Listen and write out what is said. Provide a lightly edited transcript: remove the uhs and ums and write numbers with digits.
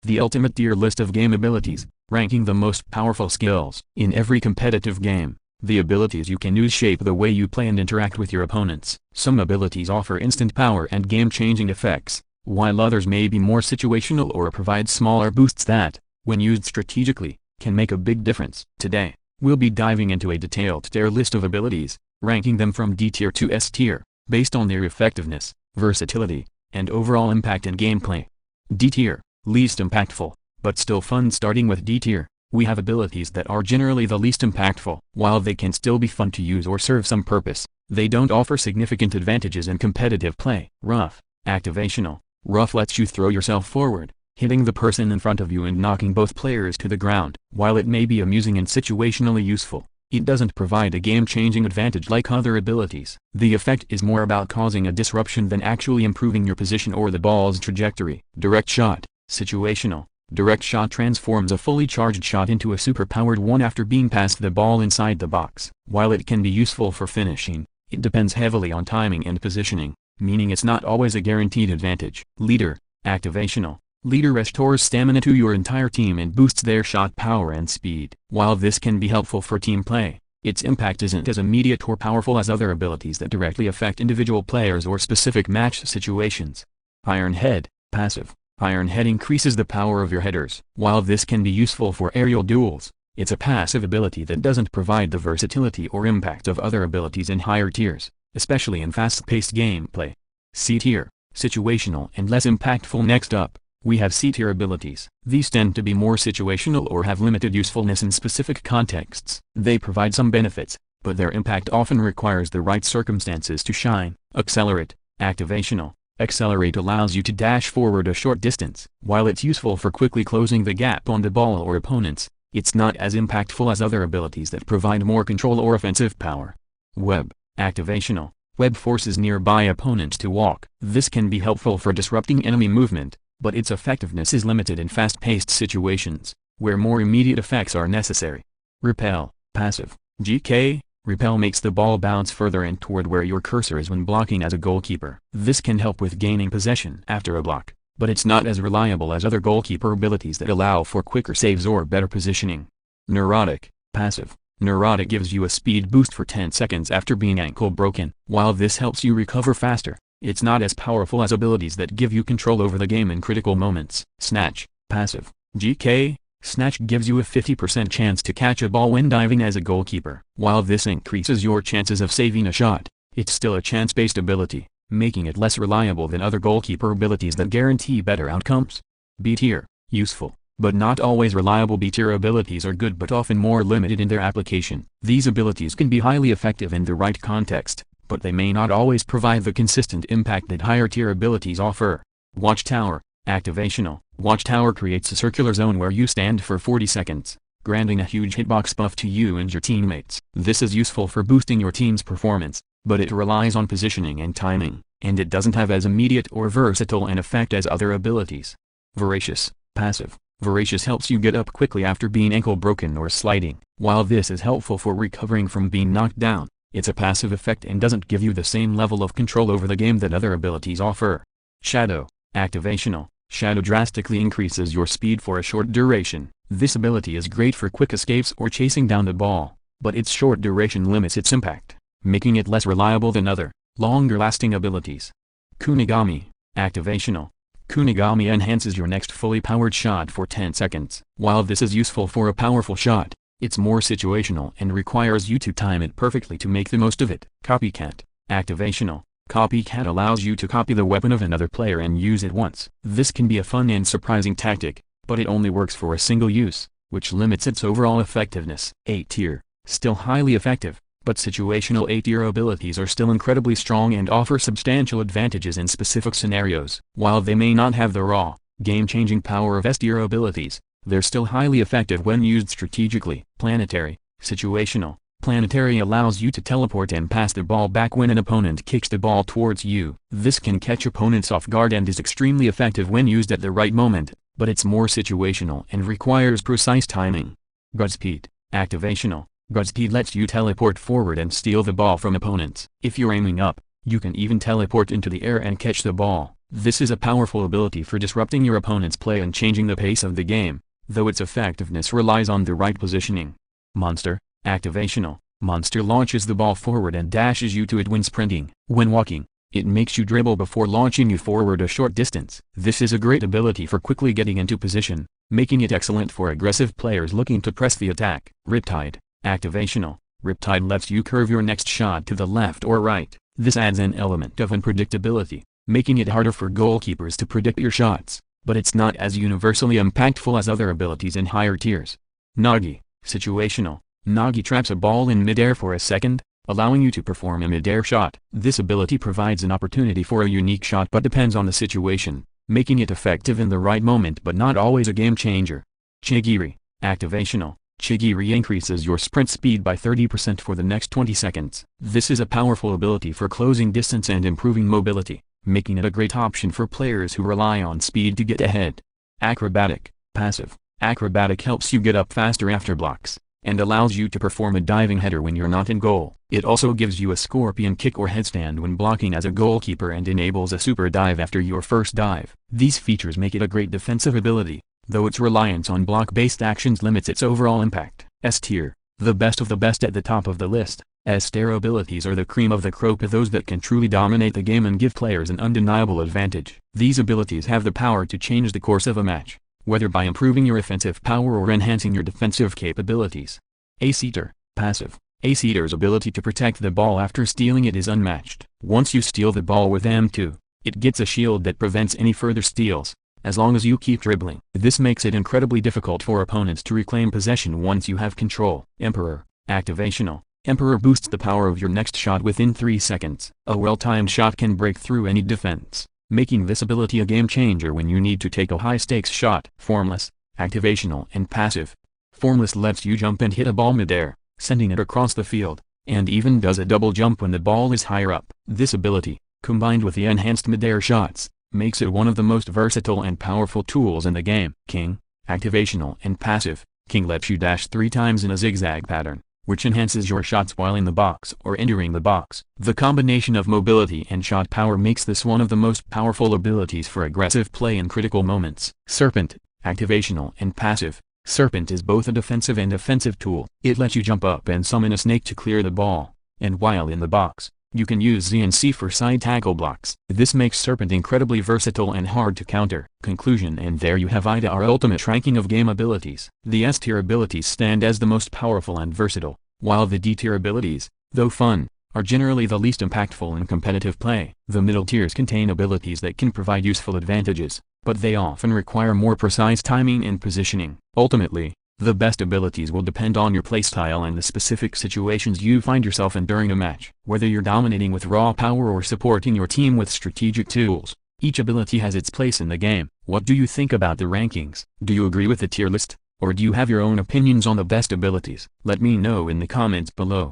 The ultimate tier list of game abilities, ranking the most powerful skills. In every competitive game, the abilities you can use shape the way you play and interact with your opponents. Some abilities offer instant power and game-changing effects, while others may be more situational or provide smaller boosts that, when used strategically, can make a big difference. Today, we'll be diving into a detailed tier list of abilities, ranking them from D tier to S tier, based on their effectiveness, versatility, and overall impact in gameplay. D tier, least impactful, but still fun. Starting with D tier, we have abilities that are generally the least impactful. While they can still be fun to use or serve some purpose, they don't offer significant advantages in competitive play. Rough, activational. Rough lets you throw yourself forward, hitting the person in front of you and knocking both players to the ground. While it may be amusing and situationally useful, it doesn't provide a game-changing advantage like other abilities. The effect is more about causing a disruption than actually improving your position or the ball's trajectory. Direct shot, situational. Direct shot transforms a fully charged shot into a super-powered one after being passed the ball inside the box. While it can be useful for finishing, it depends heavily on timing and positioning, meaning it's not always a guaranteed advantage. Leader, activational. Leader restores stamina to your entire team and boosts their shot power and speed. While this can be helpful for team play, its impact isn't as immediate or powerful as other abilities that directly affect individual players or specific match situations. Iron Head, passive. Iron Head increases the power of your headers. While this can be useful for aerial duels, it's a passive ability that doesn't provide the versatility or impact of other abilities in higher tiers, especially in fast-paced gameplay. C tier, situational and less impactful. Next up, we have C tier abilities. These tend to be more situational or have limited usefulness in specific contexts. They provide some benefits, but their impact often requires the right circumstances to shine. Accelerate, activational. Accelerate allows you to dash forward a short distance. While it's useful for quickly closing the gap on the ball or opponents, it's not as impactful as other abilities that provide more control or offensive power. Web, activational. Web forces nearby opponents to walk. This can be helpful for disrupting enemy movement, but its effectiveness is limited in fast-paced situations, where more immediate effects are necessary. Repel, passive. GK. Repel makes the ball bounce further and toward where your cursor is when blocking as a goalkeeper. This can help with gaining possession after a block, but it's not as reliable as other goalkeeper abilities that allow for quicker saves or better positioning. Neurotic, passive. Neurotic gives you a speed boost for 10 seconds after being ankle broken. While this helps you recover faster, it's not as powerful as abilities that give you control over the game in critical moments. Snatch, passive. GK. Snatch gives you a 50% chance to catch a ball when diving as a goalkeeper. While this increases your chances of saving a shot, it's still a chance-based ability, making it less reliable than other goalkeeper abilities that guarantee better outcomes. B tier, useful, but not always reliable. B tier abilities are good but often more limited in their application. These abilities can be highly effective in the right context, but they may not always provide the consistent impact that higher tier abilities offer. Watchtower, activational. Watchtower creates a circular zone where you stand for 40 seconds, granting a huge hitbox buff to you and your teammates. This is useful for boosting your team's performance, but it relies on positioning and timing, and it doesn't have as immediate or versatile an effect as other abilities. Voracious, passive. Voracious helps you get up quickly after being ankle broken or sliding. While this is helpful for recovering from being knocked down, it's a passive effect and doesn't give you the same level of control over the game that other abilities offer. Shadow, activational. Shadow drastically increases your speed for a short duration. This ability is great for quick escapes or chasing down the ball, but its short duration limits its impact, making it less reliable than other, longer-lasting abilities. Kunigami, activational. Kunigami enhances your next fully powered shot for 10 seconds. While this is useful for a powerful shot, it's more situational and requires you to time it perfectly to make the most of it. Copycat, activational. Copycat allows you to copy the weapon of another player and use it once. This can be a fun and surprising tactic, but it only works for a single use, which limits its overall effectiveness. A tier, still highly effective, but situational A tier abilities are still incredibly strong and offer substantial advantages in specific scenarios. While they may not have the raw, game-changing power of S tier abilities, they're still highly effective when used strategically. Planetary, situational. Planetary allows you to teleport and pass the ball back when an opponent kicks the ball towards you. This can catch opponents off guard and is extremely effective when used at the right moment, but it's more situational and requires precise timing. Godspeed, activational. Godspeed lets you teleport forward and steal the ball from opponents. If you're aiming up, you can even teleport into the air and catch the ball. This is a powerful ability for disrupting your opponent's play and changing the pace of the game, though its effectiveness relies on the right positioning. Monster, activational. Monster launches the ball forward and dashes you to it when sprinting. When walking, it makes you dribble before launching you forward a short distance. This is a great ability for quickly getting into position, making it excellent for aggressive players looking to press the attack. Riptide, activational. Riptide lets you curve your next shot to the left or right. This adds an element of unpredictability, making it harder for goalkeepers to predict your shots, but it's not as universally impactful as other abilities in higher tiers. Nagi, situational. Nagi traps a ball in midair for a second, allowing you to perform a midair shot. This ability provides an opportunity for a unique shot but depends on the situation, making it effective in the right moment but not always a game changer. Chigiri, activational. Chigiri increases your sprint speed by 30% for the next 20 seconds. This is a powerful ability for closing distance and improving mobility, making it a great option for players who rely on speed to get ahead. Acrobatic, passive. Acrobatic helps you get up faster after blocks, and allows you to perform a diving header when you're not in goal. It also gives you a scorpion kick or headstand when blocking as a goalkeeper and enables a super dive after your first dive. These features make it a great defensive ability, though its reliance on block-based actions limits its overall impact. S tier, the best of the best at the top of the list. S tier abilities are the cream of the crop, those that can truly dominate the game and give players an undeniable advantage. These abilities have the power to change the course of a match, whether by improving your offensive power or enhancing your defensive capabilities. Ace Eater, passive. Ace Eater's ability to protect the ball after stealing it is unmatched. Once you steal the ball with M2, it gets a shield that prevents any further steals, as long as you keep dribbling. This makes it incredibly difficult for opponents to reclaim possession once you have control. Emperor, activational. Emperor boosts the power of your next shot within 3 seconds. A well-timed shot can break through any defense, making this ability a game changer when you need to take a high-stakes shot. Formless, activational and passive. Formless lets you jump and hit a ball midair, sending it across the field, and even does a double jump when the ball is higher up. This ability, combined with the enhanced midair shots, makes it one of the most versatile and powerful tools in the game. King, activational and passive. King lets you dash 3 times in a zigzag pattern, which enhances your shots while in the box or entering the box. The combination of mobility and shot power makes this one of the most powerful abilities for aggressive play in critical moments. Serpent, activational and passive. Serpent is both a defensive and offensive tool. It lets you jump up and summon a snake to clear the ball, and while in the box, you can use Z and C for side tackle blocks. This makes Serpent incredibly versatile and hard to counter. Conclusion: and there you have it, our ultimate ranking of game abilities. The S tier abilities stand as the most powerful and versatile, while the D tier abilities, though fun, are generally the least impactful in competitive play. The middle tiers contain abilities that can provide useful advantages, but they often require more precise timing and positioning. Ultimately, the best abilities will depend on your playstyle and the specific situations you find yourself in during a match. Whether you're dominating with raw power or supporting your team with strategic tools, each ability has its place in the game. What do you think about the rankings? Do you agree with the tier list, or do you have your own opinions on the best abilities? Let me know in the comments below.